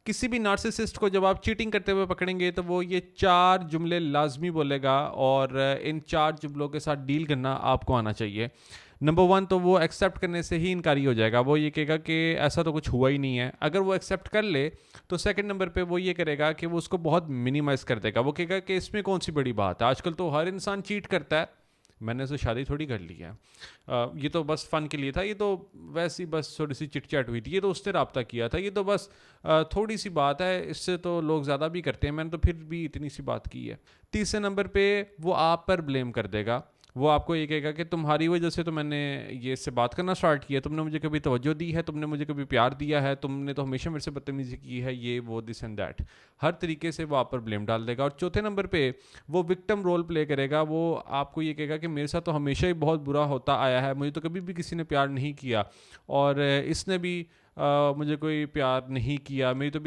किसी भी नार्सिसिस्ट को जब आप चीटिंग करते हुए पकड़ेंगे तो वो ये 4 जुमले लाज़मी बोलेगा और इन 4 जुमलों के साथ डील करना आपको आना चाहिए। नंबर 1 तो वो एक्सेप्ट करने से ही इनकारी हो जाएगा। वो ये कहेगा कि ऐसा तो कुछ हुआ ही नहीं है। अगर वो एक्सेप्ट कर ले तो सेकंड नंबर पे वो ये करेगा कि वो उसको बहुत मिनिमाइज़ कर देगा। वो कहेगा कि इसमें कौन-सी बड़ी बात है, आजकल तो हर इंसान चीट करता है। मैंने तो शादी थोड़ी कर ली है। ये तो बस फ़न के लिए था, ये तो वैसे ही बस थोड़ी-सी चिट-चैट हुई थी, ये तो उसने राब्ता किया था, ये तो बस थोड़ी-सी बात है, इससे तो लोग ज़्यादा भी करते हैं, मैंने तो फिर भी इतनी सी बात की है। तीसरे नंबर पे वो आप पर ब्लेम कर देगा। वो आपको ये कहेगा कि तुम्हारी वजह से तो मैंने ये इससे बात करना स्टार्ट किया, तुमने मुझे कभी तवज्जो दी है, तुमने मुझे कभी प्यार दिया है, तुमने तो हमेशा मेरे से बदतमीज़ी की है, ये वो दिस एंड दैट। हर तरीके से वो आप पर ब्लेम डाल देगा। और चौथे नंबर पे वो विक्टिम रोल प्ले करेगा। वो आपको ये कहेगा कि मेरे साथ तो हमेशा ही बहुत बुरा होता आया है, मुझे तो कभी भी किसी ने प्यार नहीं किया और इसने भी मुझे कोई प्यार नहीं किया, मेरी तो भी